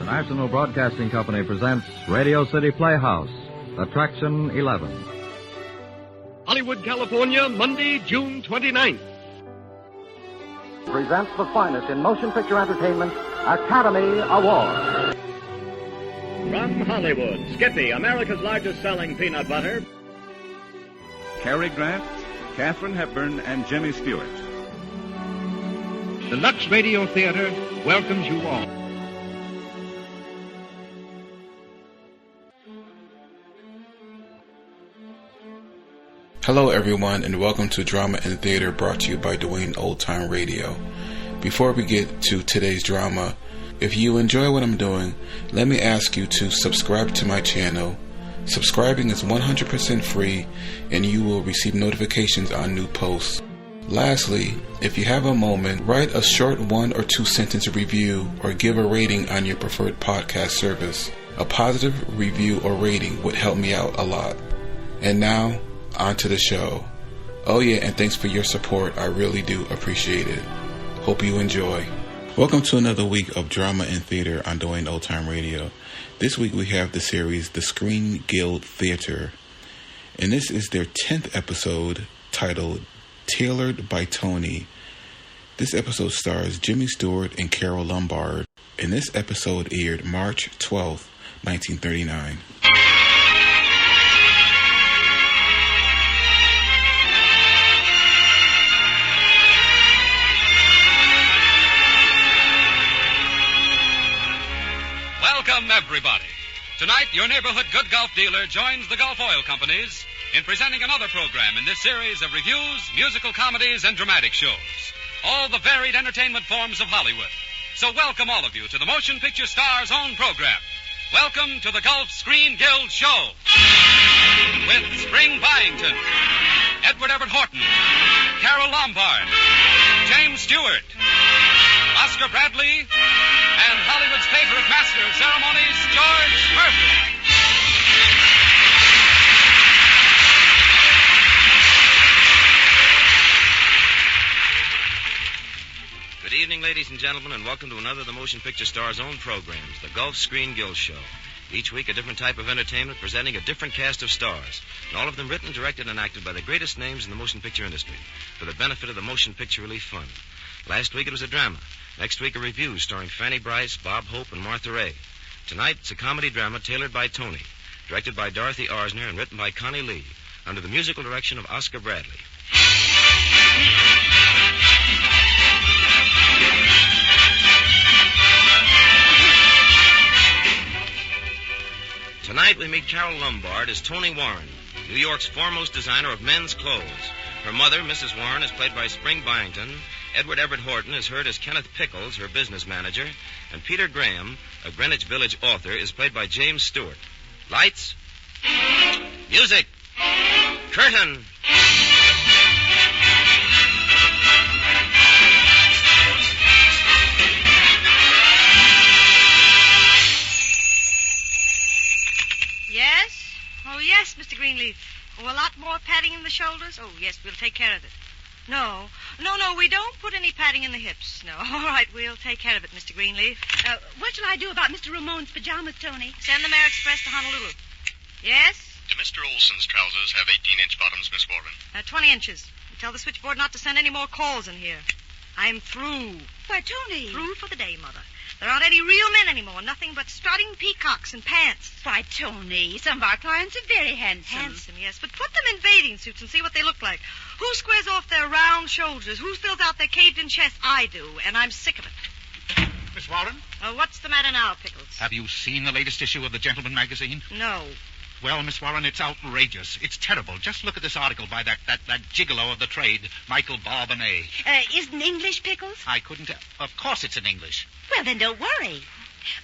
National Broadcasting Company presents Radio City Playhouse, Attraction 11. Hollywood, California, Monday, June 29th. Presents the finest in motion picture entertainment, Academy Award. From Hollywood, Skippy, America's largest selling peanut butter. Cary Grant, Katharine Hepburn, and Jimmy Stewart. The Lux Radio Theater welcomes you all. Hello everyone, and welcome to Drama and Theater, brought to you by Dwayne Old Time Radio. Before we get to today's drama, if you enjoy what I'm doing, let me ask you to subscribe to my channel. Subscribing is 100% free, and you will receive notifications on new posts. Lastly, if you have a moment, write a short 1 or 2 sentence review or give a rating on your preferred podcast service. A positive review or rating would help me out a lot. And now, on to the show. Oh yeah, and thanks for your support. I really do appreciate it. Hope you enjoy. Welcome to another week of Drama and Theater on Dwayne Old Time Radio. This week we have the series The Screen Guild Theater, and this is their 10th episode, titled Tailored by Toni. This episode stars Jimmy Stewart and Carole Lombard, and this episode aired March 12th, 1939. Welcome, everybody. Tonight, your neighborhood good golf dealer joins the Gulf Oil Companies in presenting another program in this series of reviews, musical comedies, and dramatic shows. All the varied entertainment forms of Hollywood. So welcome all of you to the Motion Picture Star's own program. Welcome to the Gulf Screen Guild Show. With Spring Byington, Edward Everett Horton, Carole Lombard, James Stewart, Oscar Bradley, and Hollywood's favorite master of ceremonies, George Murphy. Good evening, ladies and gentlemen, and welcome to another of the Motion Picture Star's own programs, the Gulf Screen Guild Show. Each week, a different type of entertainment presenting a different cast of stars, and all of them written, directed, and acted by the greatest names in the motion picture industry for the benefit of the Motion Picture Relief Fund. Last week, it was a drama. Next week, a review starring Fanny Brice, Bob Hope, and Martha Ray. Tonight, it's a comedy drama tailored by Toni, directed by Dorothy Arzner, and written by Connie Lee, under the musical direction of Oscar Bradley. Tonight, we meet Carole Lombard as Toni Warren, New York's foremost designer of men's clothes. Her mother, Mrs. Warren, is played by Spring Byington. Edward Everett Horton is heard as Kenneth Pickles, her business manager. And Peter Graham, a Greenwich Village author, is played by James Stewart. Lights. Music. Curtain. Yes? Oh, yes, Mr. Greenleaf. Oh, a lot more padding in the shoulders? Oh, yes, we'll take care of it. No, we don't put any padding in the hips. No, all right, we'll take care of it, Mr. Greenleaf. What shall I do about Mr. Ramon's pajamas, Toni? Send the Air Express to Honolulu. Yes? Do Mr. Olson's trousers have 18-inch bottoms, Miss Warren? 20 inches. Tell the switchboard not to send any more calls in here. I'm through. Why, Toni. Through for the day, Mother. There aren't any real men anymore. Nothing but strutting peacocks and pants. Why, Toni, some of our clients are very handsome. Handsome, yes. But put them in bathing suits and see what they look like. Who squares off their round shoulders? Who fills out their caved-in chests? I do, and I'm sick of it. Miss Warren? What's the matter now, Pickles? Have you seen the latest issue of the Gentleman magazine? No. Well, Miss Warren, it's outrageous. It's terrible. Just look at this article by that gigolo of the trade, Michael Barbonnet. Isn't English, Pickles? I couldn't... Of course it's in English. Well, then don't worry.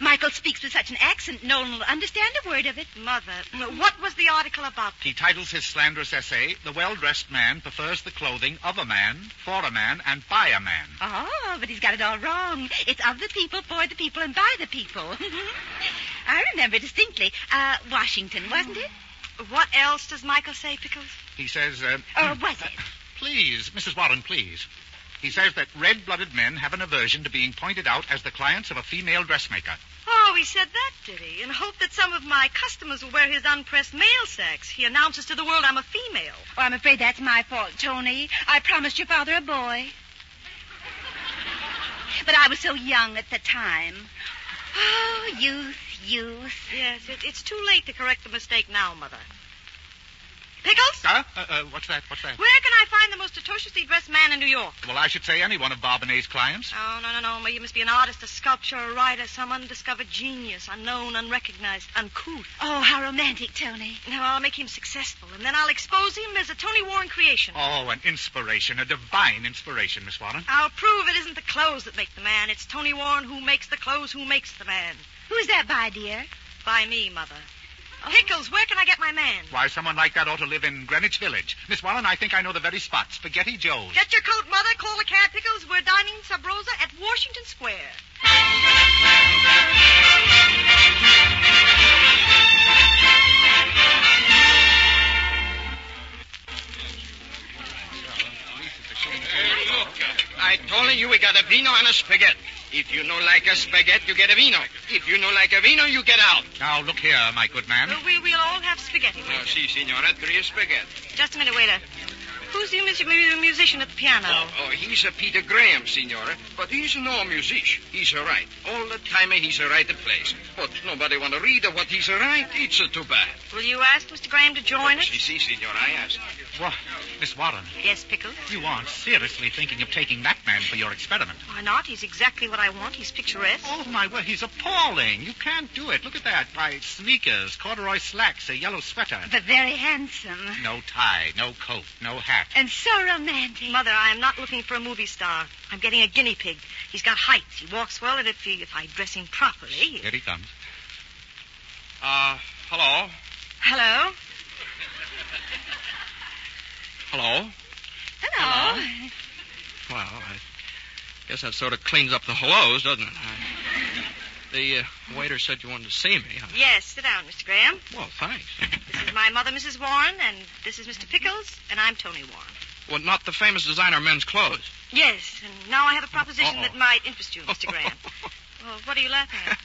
Michael speaks with such an accent, no one will understand a word of it. Mother, what was the article about? He titles his slanderous essay, The Well-Dressed Man Prefers the Clothing of a Man, For a Man, and By a Man. Oh, but he's got it all wrong. It's of the people, for the people, and by the people. I remember distinctly. Washington, wasn't it? What else does Michael say, Pickles? He says, was it? Please, Mrs. Warren, please. He says that red-blooded men have an aversion to being pointed out as the clients of a female dressmaker. Oh, Oh, he said that, did he? In hope that some of my customers will wear his unpressed mail sacks. He announces to the world I'm a female. Oh, I'm afraid that's my fault, Tony. I promised your father a boy. But I was so young at the time. Oh, youth. Yes, it's too late to correct the mistake now, Mother. Pickles? What's that? Where can I find the most atrociously dressed man in New York? Well, I should say any one of Barbonet's clients. Oh, no. You must be an artist, a sculptor, a writer, some undiscovered genius, unknown, unrecognized, uncouth. Oh, how romantic, Tony. Now, I'll make him successful, and then I'll expose him as a Toni Warren creation. Oh, an inspiration, a divine inspiration, Miss Warren. I'll prove it isn't the clothes that make the man. It's Toni Warren who makes the clothes, who makes the man. Who's that by, dear? By me, Mother. Pickles, where can I get my man? Why, someone like that ought to live in Greenwich Village. Miss Warren, I think I know the very spot. Spaghetti Joe's. Get your coat, Mother. Call a cab, Pickles. We're dining sub rosa at Washington Square. Hey, look. I told you we got a vino and a spaghetti. If you don't like a spaghetti, you get a vino. If you don't like a vino, you get out. Now, look here, my good man. We'll all have spaghetti. Oh, si, signora. 3 spaghetti. Just a minute, waiter. Who's the musician at the piano? Oh, he's a Peter Graham, signora. But he's no musician. He's a right. All the time he's a right place. But nobody want to read what he's a right. It's too bad. Will you ask Mr. Graham to join us? Si, signora, I asked. What? Miss Warren. Yes, Pickles? You aren't seriously thinking of taking that man for your experiment? Why not? He's exactly what I want. He's picturesque. Oh, my word, he's appalling. You can't do it. Look at that. Why, sneakers, corduroy slacks, a yellow sweater. But very handsome. No tie, no coat, no hat. And so romantic. Mother, I am not looking for a movie star. I'm getting a guinea pig. He's got height. He walks well, and if I dress him properly... Here he comes. Hello? Hello? Hello? Hello. Well, I guess that sort of cleans up the hellos, doesn't it? The waiter said you wanted to see me. Yes, sit down, Mr. Graham. Well, thanks. This is my mother, Mrs. Warren, and this is Mr. Pickles, and I'm Toni Warren. Well, not the famous designer of men's clothes. Yes, and now I have a proposition that might interest you, Mr. Graham. Well, what are you laughing at?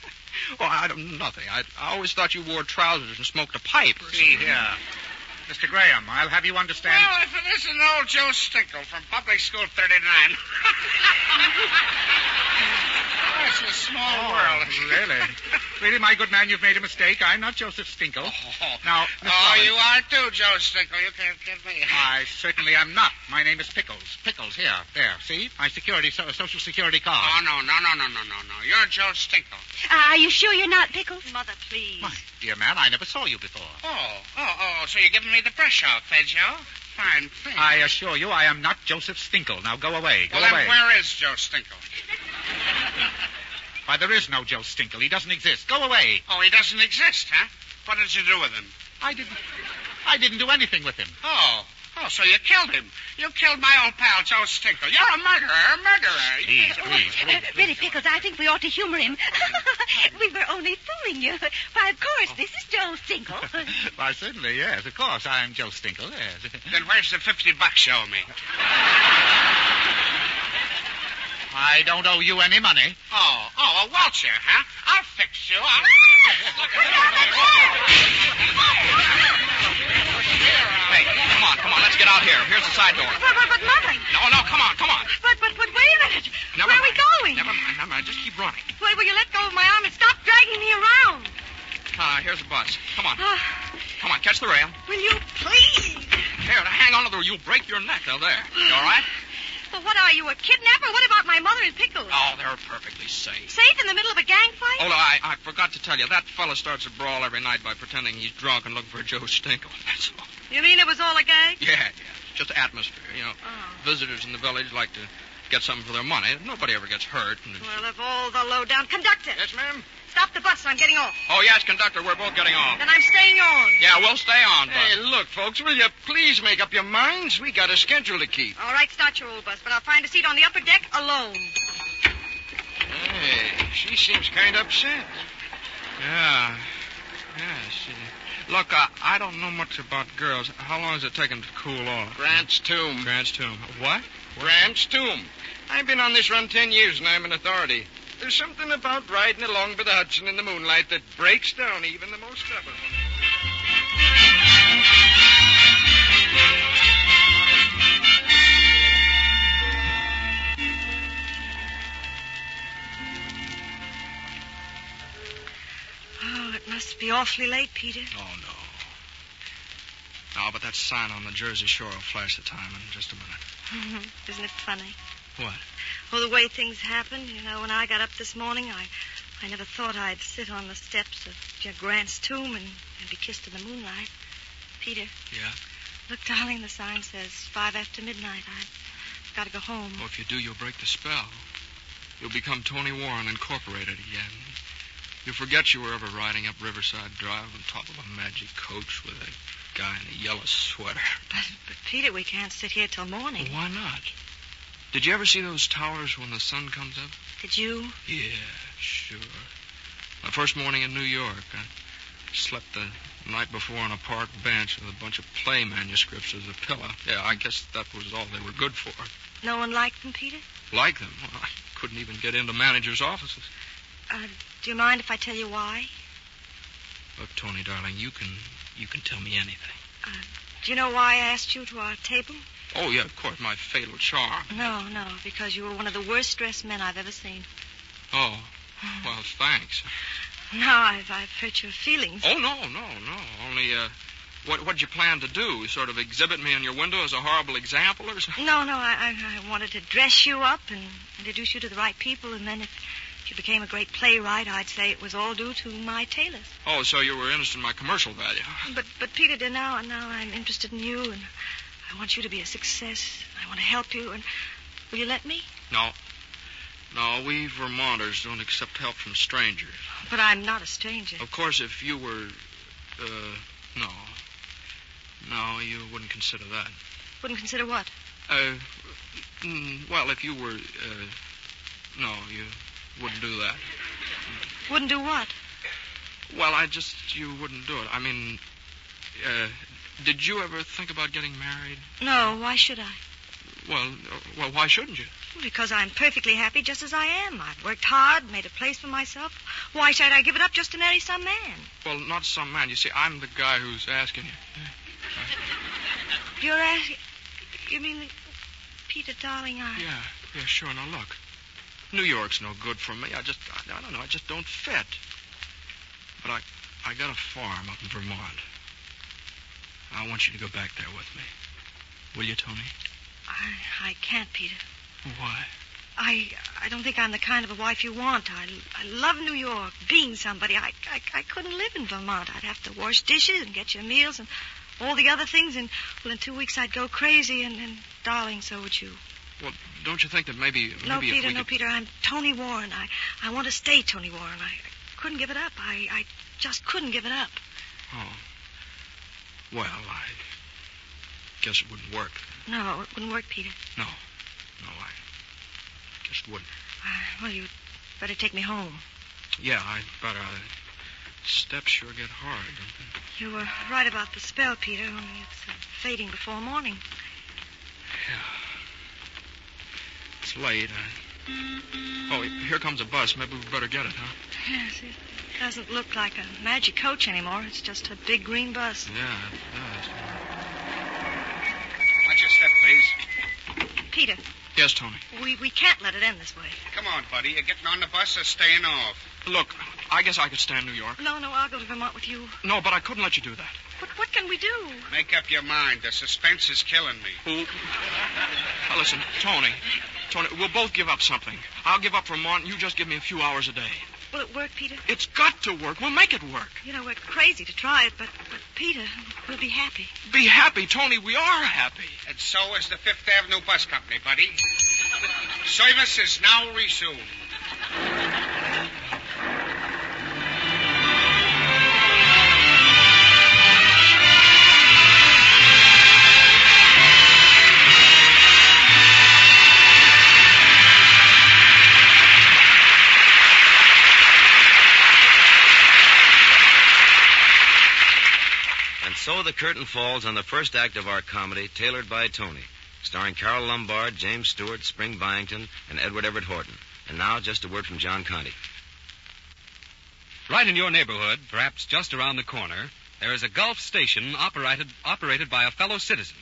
Well, nothing. I always thought you wore trousers and smoked a pipe. See here. Mr. Graham, I'll have you understand... Well, if it isn't old Joe Stinkle from Public School 39. It's a small world. Really? Really, my good man, you've made a mistake. I'm not Joseph Stinkle. Now, Miss Warren, you are too, Joe Stinkle. You can't kid me. I certainly am not. My name is Pickles. Pickles, here. There. See? My Social Security card. Oh, no. You're Joe Stinkle. Are you sure you're not Pickles? Mother, please. My dear man, I never saw you before. Oh, so you're giving me the brush out, eh, Joe? Fine thing. I assure you I am not Joseph Stinkle. Now go away. Go well, away. Then where is Joe Stinkle? Why, there is no Joe Stinkle. He doesn't exist. Go away. Oh, he doesn't exist, huh? What did you do with him? I didn't do anything with him. Oh, so you killed him. You killed my old pal, Joe Stinkle. You're a murderer. Please. Really, Pickles, I think we ought to humor him. We were only fooling you. Why, of course, this is Joe Stinkle. Why, certainly, yes. Of course, I'm Joe Stinkle, yes. Then where's the $50 show me? I don't owe you any money. Oh, a Welcher, huh? I'll fix you. Hey, come on, let's get out here. Here's the side door. But Mother... No, come on. But wait a minute. Where are we going? Never mind. Just keep running. Wait, will you let go of my arm and stop dragging me around? Here's the bus. Come on. Come on, catch the rail. Will you please? Here, hang on to the... You'll break your neck. Now, there. You all right? Well, what are you, a kidnapper? What about my mother and Pickles? Oh, they're perfectly safe. Safe in the middle of a gang fight? Oh, no, I forgot to tell you. That fella starts a brawl every night by pretending he's drunk and looking for Joe Stinkle. That's all. You mean it was all a gag? Yeah. Just atmosphere, Visitors in the village like to get something for their money. Nobody ever gets hurt. Well, of all the low-down... Conductor! Yes, ma'am? Stop the bus. I'm getting off. Oh, yes, conductor. We're both getting off. Then I'm staying on. Yeah, we'll stay on, Hey, but... look, folks, will you please make up your minds? We got a schedule to keep. All right, start your old bus, but I'll find a seat on the upper deck alone. Hey, she seems kind of upset. Yeah, she... Look, I don't know much about girls. How long does it take them to cool off? Grant's tomb. Grant's tomb. What? Grant's tomb. I've been on this run 10 years, and I'm an authority. There's something about riding along by the Hudson in the moonlight that breaks down even the most stubborn. Oh, it must be awfully late, Peter. Oh, no. No, but that sign on the Jersey Shore will flash the time in just a minute. Isn't it funny? What? Well, the way things happened, when I got up this morning, I never thought I'd sit on the steps of Grant's tomb and be kissed in the moonlight. Peter. Yeah? Look, darling, the sign says 5 after midnight. I've got to go home. Well, if you do, you'll break the spell. You'll become Toni Warren Incorporated again. You forget you were ever riding up Riverside Drive on top of a magic coach with a guy in a yellow sweater. But Peter, we can't sit here till morning. Well, why not? Did you ever see those towers when the sun comes up? Did you? Yeah, sure. My first morning in New York, I slept the night before on a park bench with a bunch of play manuscripts as a pillow. Yeah, I guess that was all they were good for. No one liked them, Peter? Like them? Well, I couldn't even get into managers' offices. Do you mind if I tell you why? Look, Toni, darling, you can tell me anything. Do you know why I asked you to our table? Oh, yeah, of course, my fatal charm. No, because you were one of the worst-dressed men I've ever seen. Oh, well, thanks. Now I've hurt your feelings. Oh, no. Only, what'd you plan to do? Sort of exhibit me in your window as a horrible example or something? No, I wanted to dress you up and introduce you to the right people, and then if you became a great playwright, I'd say it was all due to my tailors. Oh, so you were interested in my commercial value. But Peter, dear, now I'm interested in you, and I want you to be a success. I want to help you, and will you let me? No, we Vermonters don't accept help from strangers. But I'm not a stranger. Of course, if you were, no, you wouldn't consider that. Wouldn't consider what? Well, if you were, no, you wouldn't do that. Wouldn't do what? Well, you wouldn't do it. I mean, did you ever think about getting married? No, why should I? Well, why shouldn't you? Because I'm perfectly happy just as I am. I've worked hard, made a place for myself. Why should I give it up just to marry some man? Well, not some man. You see, I'm the guy who's asking you. You're asking... You mean... Peter, darling, Yeah, sure. Now, look. New York's no good for me. I don't know. I just don't fit. But I got a farm up in Vermont. I want you to go back there with me. Will you, Toni? I can't, Peter. Why? I don't think I'm the kind of a wife you want. I love New York, being somebody. I couldn't live in Vermont. I'd have to wash dishes and get your meals and all the other things. And, well, in 2 weeks I'd go crazy. And darling, so would you. Well, don't you think that maybe No, Peter, if we Peter. I'm Toni Warren. I want to stay Toni Warren. I couldn't give it up. I just couldn't give it up. Oh. Well, I guess it wouldn't work. No, it wouldn't work, Peter. No, I guess it wouldn't. Well, you'd better take me home. Yeah, I'd better. Steps sure get hard, don't they? You were right about the spell, Peter, only it's fading before morning. Yeah. It's late. Oh, here comes a bus. Maybe we better get it, huh? Yes, it doesn't look like a magic coach anymore. It's just a big green bus. Yeah, it does. Watch your step, please. Peter. Yes, Toni. We can't let it end this way. Come on, buddy. You're getting on the bus or staying off? Look, I guess I could stand New York. No, I'll go to Vermont with you. No, but I couldn't let you do that. But what can we do? Make up your mind. The suspense is killing me. Now, listen, Toni, we'll both give up something. I'll give up Vermont, and you just give me a few hours a day. Will it work, Peter? It's got to work. We'll make it work. We're crazy to try it, but Peter, we'll be happy. Be happy, Toni. We are happy. And so is the Fifth Avenue Bus Company, buddy. Service is now resumed. So the curtain falls on the first act of our comedy, Tailored by Toni, starring Carole Lombard, James Stewart, Spring Byington, and Edward Everett Horton. And now, just a word from John Conti. Right in your neighborhood, perhaps just around the corner, there is a Gulf station operated by a fellow citizen.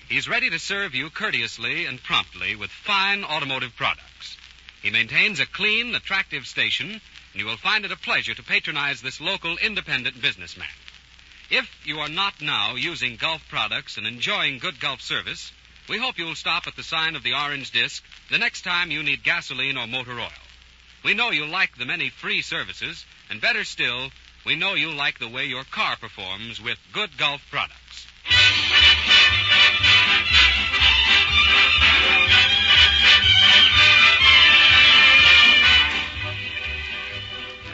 He's ready to serve you courteously and promptly with fine automotive products. He maintains a clean, attractive station, and you will find it a pleasure to patronize this local independent businessman. If you are not now using Gulf products and enjoying good Gulf service, we hope you'll stop at the sign of the orange disc the next time you need gasoline or motor oil. We know you like the many free services, and better still, we know you like the way your car performs with good Gulf products.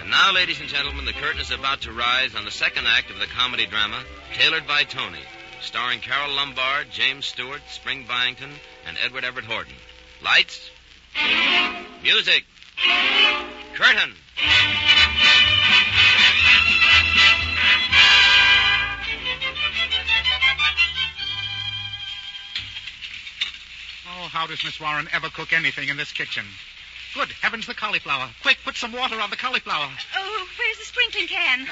And now, ladies and gentlemen, the curtain is about to rise on the second act of the comedy drama, Tailored by Toni, starring Carole Lombard, James Stewart, Spring Byington, and Edward Everett Horton. Lights. Music. Curtain. Oh, how does Miss Warren ever cook anything in this kitchen? Good heavens, the cauliflower. Quick, put some water on the cauliflower. Oh, where's the sprinkling can?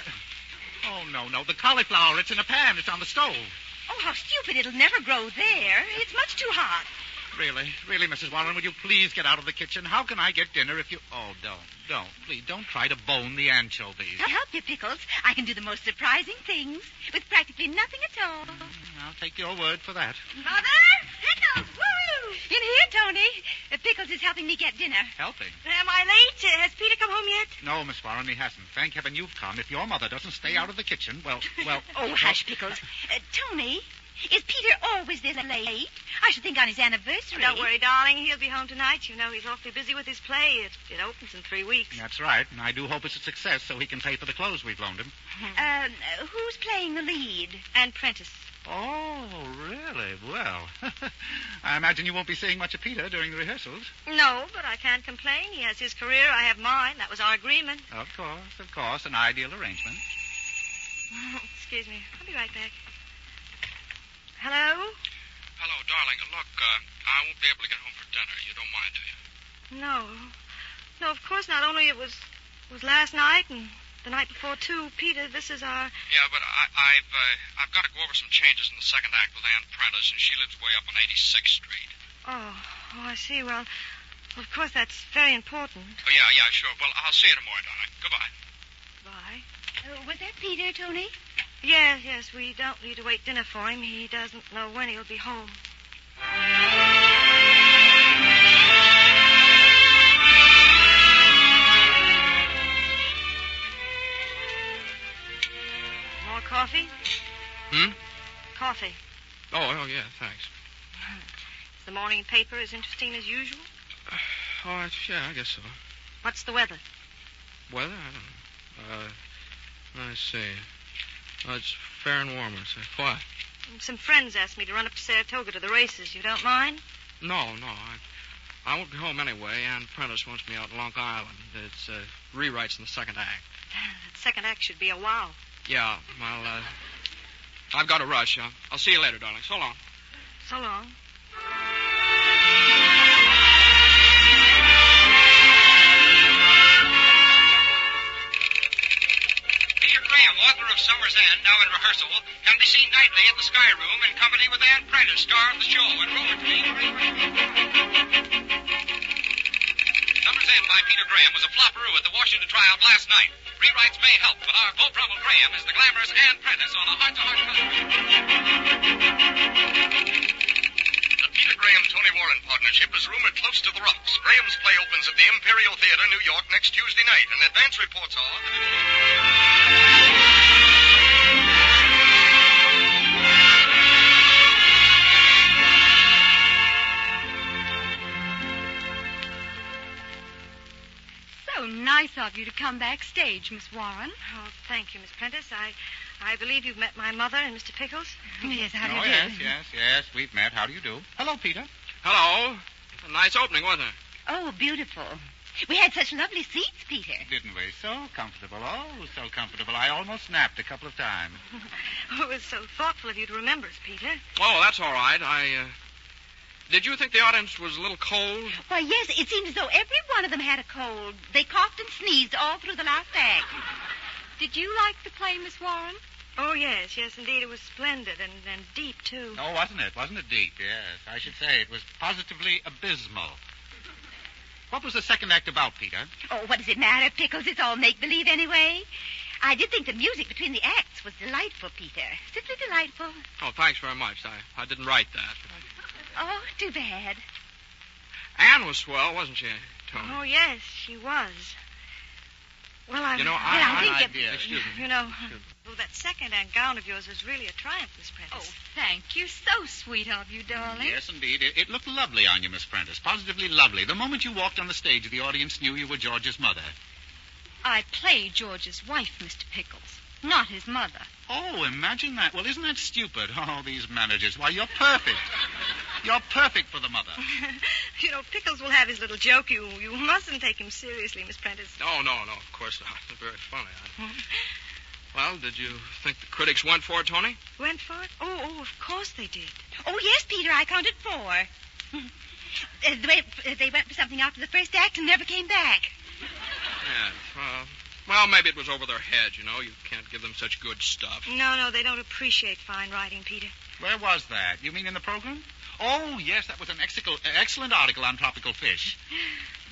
Oh, no, the cauliflower. It's in a pan. It's on the stove. Oh, how stupid. It'll never grow there. It's much too hot. Really, Mrs. Warren, would you please get out of the kitchen? How can I get dinner if you... Oh, don't. Please, don't try to bone the anchovies. I'll help you, Pickles. I can do the most surprising things with practically nothing at all. I'll take your word for that. Mother! Pickles! Woo! In here, Toni. Pickles is helping me get dinner. Helping? Am I late? Has Peter come home yet? No, Miss Warren, he hasn't. Thank heaven you've come. If your mother doesn't stay out of the kitchen, well... Oh, hush, Pickles. Toni, is Peter always this late? I should think on his anniversary. Don't worry, darling. He'll be home tonight. You know he's awfully busy with his play. It opens in 3 weeks. That's right, and I do hope it's a success so he can pay for the clothes we've loaned him. Who's playing the lead? And Prentice. Oh, really? Well, I imagine you won't be seeing much of Peter during the rehearsals. No, but I can't complain. He has his career. I have mine. That was our agreement. Of course. An ideal arrangement. Excuse me. I'll be right back. Hello? Hello, darling. Look, I won't be able to get home for dinner. You don't mind, do you? No, of course not. Only it was last night and the night before, too. Peter, this is our... Yeah, but I've got to go over some changes in the second act with Ann Prentice, and she lives way up on 86th Street. Oh, I see. Well, of course, that's very important. Oh, yeah, sure. Well, I'll see you tomorrow, darling. Goodbye. Bye. Was that Peter, Toni? Yes. We don't need to wait dinner for him. He doesn't know when he'll be home. More coffee? Coffee. Oh, yeah, thanks. Is the morning paper as interesting as usual? Yeah, I guess so. What's the weather? Weather? I don't know. Let's see. It's fair and warm, I'd say. Why? Some friends asked me to run up to Saratoga to the races. You don't mind? No. I won't be home anyway. Ann Prentice wants me out in Long Island. It's rewrites in the second act. That second act should be a wow. Yeah, well, I've got to rush. I'll see you later, darling. So long. So long. Peter Graham, author of Summer's End, now in rehearsal, can be seen nightly at the Sky Room in company with Ann Prentice, star of the show, and Robert Lee. Summer's End by Peter Graham was a flopperoo at the Washington tryout last night. Rewrites may help, but our Beau Brummel Graham is the glamorous Ann Prentice on a heart-to-heart conversation. The Peter Graham-Toni Warren partnership is rumored close to the rocks. Graham's play opens at the Imperial Theater, New York, next Tuesday night, and advance reports are... So nice of you to come backstage, Miss Warren. Oh, thank you, Miss Prentice. I believe you've met my mother and Mr. Pickles. Yes, how do you do? Yes, we've met. How do you do? Hello, Peter. Hello. A nice opening, wasn't it? Oh, beautiful. We had such lovely seats, Peter. Didn't we? So comfortable. Oh, so comfortable. I almost snapped a couple of times. Oh, it was so thoughtful of you to remember us, Peter. Oh, that's all right. Did you think the audience was a little cold? Why, yes, it seemed as though every one of them had a cold. They coughed and sneezed all through the last act. Did you like the play, Miss Warren? Oh, yes, indeed. It was splendid and deep, too. Oh, wasn't it? Wasn't it deep? Yes, I should say it was positively abysmal. What was the second act about, Peter? Oh, what does it matter, Pickles? It's all make-believe anyway. I did think the music between the acts was delightful, Peter. Simply delightful. Oh, thanks very much. I didn't write that. Oh, too bad. Anne was swell, wasn't she, Toni? Oh, yes, she was. Well, I Excuse me. That second-hand gown of yours was really a triumph, Miss Prentice. Oh, thank you. So sweet of you, darling. Yes, indeed. It looked lovely on you, Miss Prentice. Positively lovely. The moment you walked on the stage, the audience knew you were George's mother. I play George's wife, Mr. Pickles, not his mother. Oh, imagine that. Well, isn't that stupid? Oh, these managers. Why, you're perfect. You're perfect for the mother. Pickles will have his little joke. You mustn't take him seriously, Miss Prentice. No, of course not. It's very funny. Well, did you think the critics went for it, Toni? Went for it? Oh, of course they did. Oh, yes, Peter, I counted 4. They went for something after the first act and never came back. Yeah, well, maybe it was over their heads, You can't give them such good stuff. No, they don't appreciate fine writing, Peter. Where was that? You mean in the program? Oh, yes, that was an excellent article on tropical fish.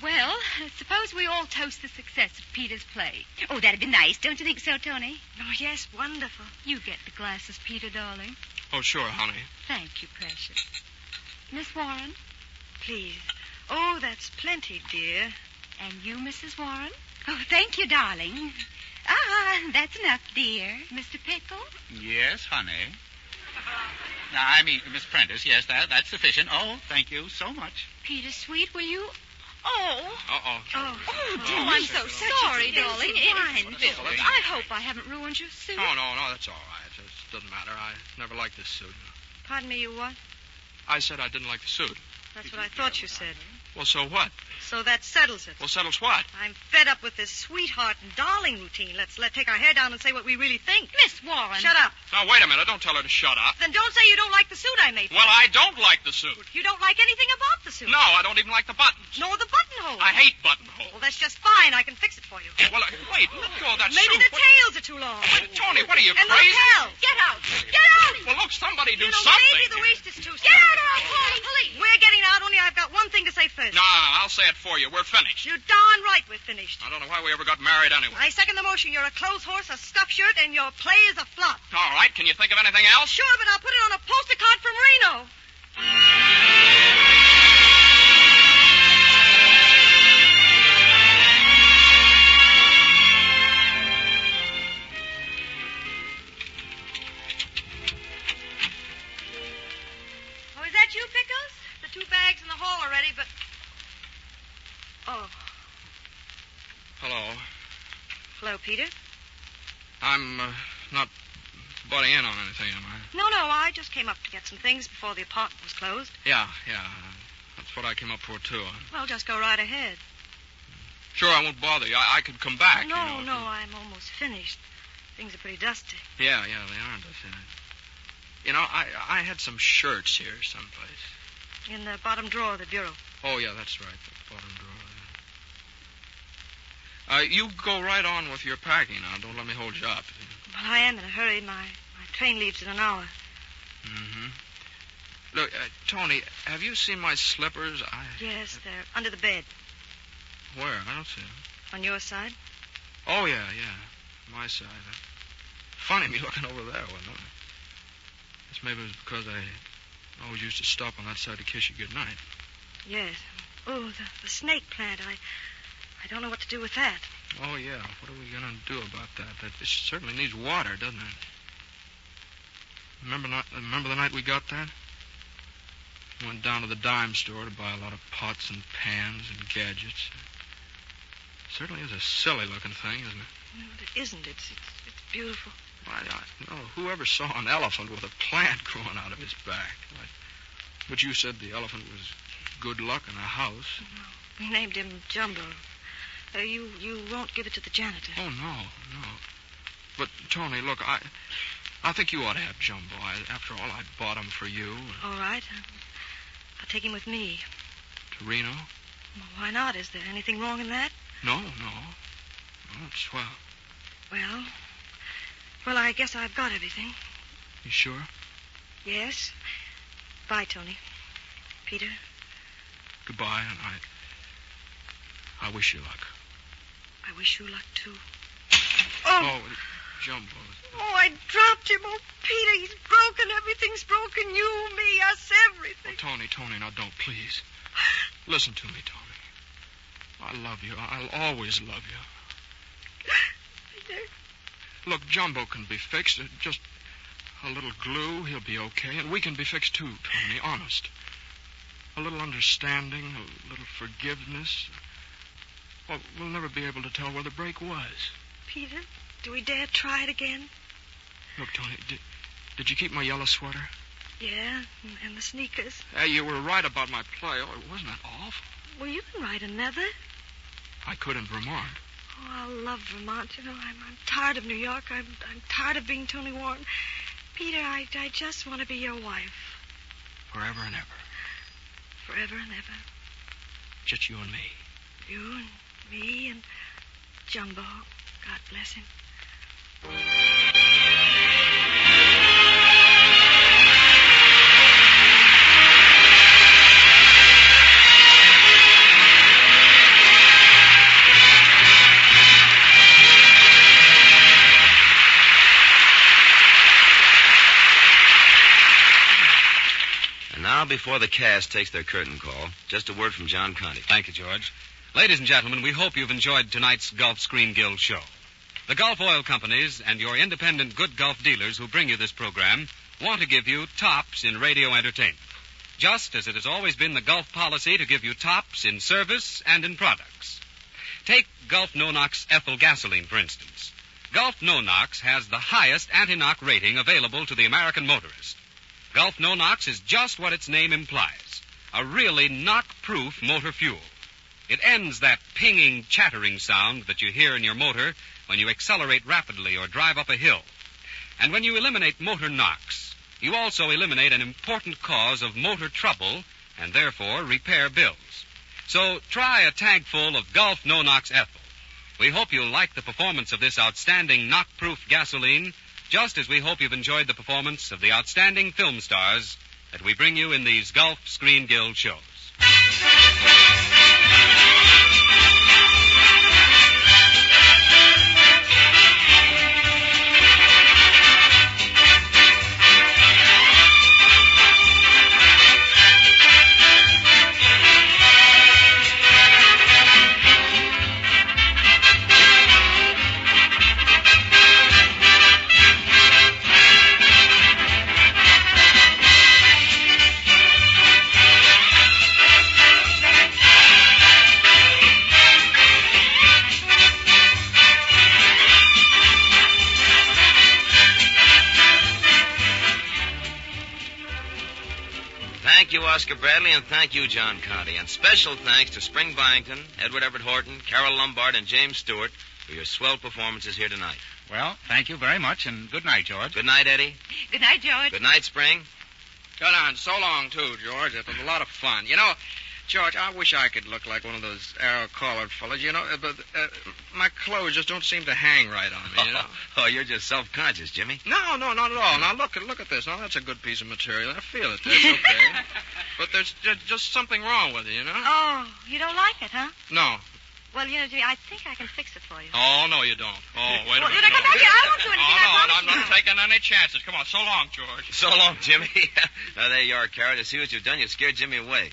Well, suppose we all toast the success of Peter's play. Oh, that'd be nice. Don't you think so, Toni? Oh, yes, wonderful. You get the glasses, Peter, darling. Oh, sure, honey. Thank you, precious. Miss Warren? Please. Oh, that's plenty, dear. And you, Mrs. Warren? Oh, thank you, darling. That's enough, dear. Mr. Pickles? Yes, honey. Now, I mean, Miss Prentice, yes, that's sufficient. Oh, thank you so much. Peter, sweet, will you... Oh. Uh-oh. Oh, I'm so sorry, darling. I hope I haven't ruined your suit. Oh, no, that's all right. It doesn't matter. I never liked this suit. Pardon me, you what? I said I didn't like the suit. That's what I thought you said. Well, so what? So that settles it. Well, settles what? I'm fed up with this sweetheart and darling routine. Let's take our hair down and say what we really think. Miss Warren. Shut up. Now, wait a minute. Don't tell her to shut up. Then don't say you don't like the suit I made for Well, you. I don't like the suit. You don't like anything about the suit? No, I don't even like the buttons. Nor the buttonhole. I hate buttonholes. Well, that's just fine. I can fix it for you. Well, wait. Let go of that Maybe suit. the tails are too long. Wait, Toni, what are you, and crazy? the tails. Get out. Get out. Well, look, somebody do something. Maybe the waist is too Get out or I'll call the police. We're getting out, only I've got one thing to say first. No, I'll say it for you. We're finished. You're darn right we're finished. I don't know why we ever got married anyway. I second the motion. You're a clothes horse, a stuffed shirt, and your play is a flop. All right. Can you think of anything else? Sure, but I'll put it on a poster card from Reno. Oh, is that you, Pickles? The 2 bags in the hall already, but... Oh. Hello. Hello, Peter. I'm not butting in on anything, am I? No, I just came up to get some things before the apartment was closed. Yeah. That's what I came up for, too. Well, just go right ahead. Sure, I won't bother you. I could come back. No, I'm almost finished. Things are pretty dusty. Yeah, they are dusty. I had some shirts here someplace. In the bottom drawer of the bureau. Oh, yeah, that's right. The bottom drawer. You go right on with your packing now. Don't let me hold you up. Well, I am in a hurry. My train leaves in an hour. Mm-hmm. Look, Toni, have you seen my slippers? Yes, they're under the bed. Where? I don't see them. On your side? Oh, yeah. My side. Funny me looking over there, wasn't it? Guess maybe it was because I always used to stop on that side to kiss you goodnight. Yes. Oh, the snake plant. I don't know what to do with that. Oh, yeah. What are we going to do about that? It certainly needs water, doesn't it? Remember the night we got that? Went down to the dime store to buy a lot of pots and pans and gadgets. It certainly is a silly-looking thing, isn't it? No, it isn't. It's beautiful. Whoever saw an elephant with a plant growing out of his back? But you said the elephant was good luck in a house. No, we named him Jumbo. You won't give it to the janitor. Oh, no. But, Toni, look, I think you ought to have Jumbo. After all, I bought him for you. All right. I'll take him with me. To Reno? Well, why not? Is there anything wrong in that? No. It's swell. Well, I guess I've got everything. You sure? Yes. Bye, Tony. Peter. Goodbye, and I wish you luck. I wish you luck, too. Oh, Jumbo. Oh, I dropped him. Oh, Peter, he's broken. Everything's broken. You, me, us, everything. Oh, Tony, now don't, please. Listen to me, Tony. I love you. I'll always love you. Peter. Look, Jumbo can be fixed. Just a little glue, he'll be okay. And we can be fixed, too, Tony, honest. A little understanding, a little forgiveness. Well, we'll never be able to tell where the break was. Peter, do we dare try it again? Look, Tony, did you keep my yellow sweater? Yeah, and the sneakers. Hey, you were right about my play. Oh, wasn't that awful? Well, you can write another. I could in Vermont. Oh, I love Vermont. You know, I'm tired of New York. I'm tired of being Toni Warren. Peter, I just want to be your wife. Forever and ever. Forever and ever. Just you and me. You and me and Jumbo. God bless him. And now, before the cast takes their curtain call, just a word from John Conte. Thank you, George. Ladies and gentlemen, we hope you've enjoyed tonight's Gulf Screen Guild show. The Gulf Oil Companies and your independent good Gulf dealers who bring you this program want to give you tops in radio entertainment, just as it has always been the Gulf policy to give you tops in service and in products. Take Gulf No-Nox ethyl gasoline, for instance. Gulf No-Nox has the highest anti-knock rating available to the American motorist. Gulf No-Nox is just what its name implies, a really knock-proof motor fuel. It ends that pinging, chattering sound that you hear in your motor when you accelerate rapidly or drive up a hill. And when you eliminate motor knocks, you also eliminate an important cause of motor trouble and therefore repair bills. So try a tank full of Gulf No-Nox ethyl. We hope you'll like the performance of this outstanding knock-proof gasoline, just as we hope you've enjoyed the performance of the outstanding film stars that we bring you in these Gulf Screen Guild shows. Thank you, Oscar Bradley, and thank you, John Conte. And special thanks to Spring Byington, Edward Everett Horton, Carole Lombard, and James Stewart for your swell performances here tonight. Well, thank you very much, and good night, George. Good night, Eddie. Good night, George. Good night, Spring. Good on. So long, too, George. It was a lot of fun. You know, George, I wish I could look like one of those arrow-collared fellas, you know, but my clothes just don't seem to hang right on me, you know? Oh, you're just self-conscious, Jimmy. No, not at all. Now, look at this. Now, that's a good piece of material. I feel it. It's okay. But there's just something wrong with it, you know? Oh, you don't like it, huh? No. Well, you know, Jimmy, I think I can fix it for you. Oh, no, you don't. Oh, wait a minute. Did I come back here? I won't do anything. Oh, no, I I'm not taking any chances. Come on, so long, George. So long, Jimmy. Now, there you are, Carol. You see what you've done? You scared Jimmy away.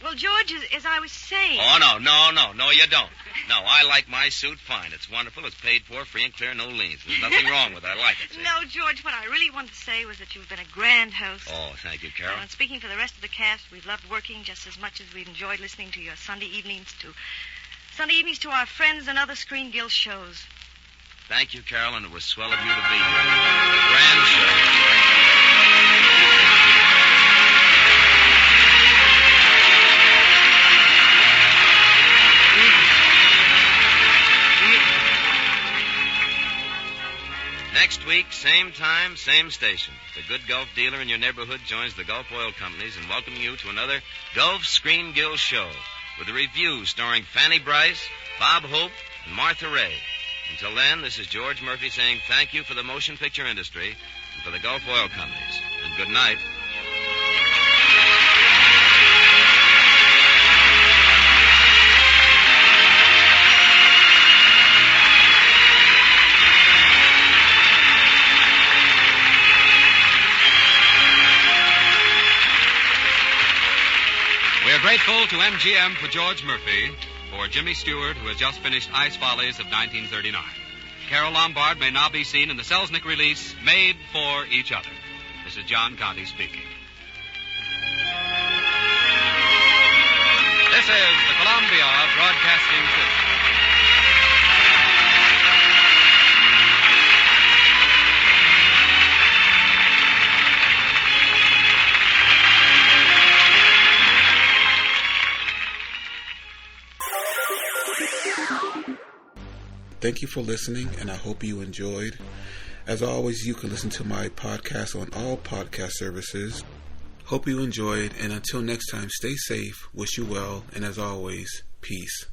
Well, George, as I was saying... Oh, no, you don't. No, I like my suit fine. It's wonderful. It's paid for, free and clear, no liens. There's nothing wrong with it. I like it. See? No, George, what I really wanted to say was that you've been a grand host. Oh, thank you, Carol. And speaking for the rest of the cast, we've loved working just as much as we've enjoyed listening to your Sunday evenings to our friends and other Screen Guild shows. Thank you, Carol, and it was swell of you to be here. A grand show. Next week, same time, same station. The good Gulf dealer in your neighborhood joins the Gulf Oil Companies in welcoming you to another Gulf Screen Guild show with a review starring Fanny Bryce, Bob Hope, and Martha Ray. Until then, this is George Murphy saying thank you for the motion picture industry and for the Gulf Oil Companies. And good night. We're grateful to MGM for George Murphy, for Jimmy Stewart, who has just finished Ice Follies of 1939. Carole Lombard may now be seen in the Selznick release, Made for Each Other. This is John Conte speaking. This is the Columbia Broadcasting System. Thank you for listening, and I hope you enjoyed. As always, you can listen to my podcast on all podcast services. Hope you enjoyed, and until next time, stay safe, wish you well, and as always, peace.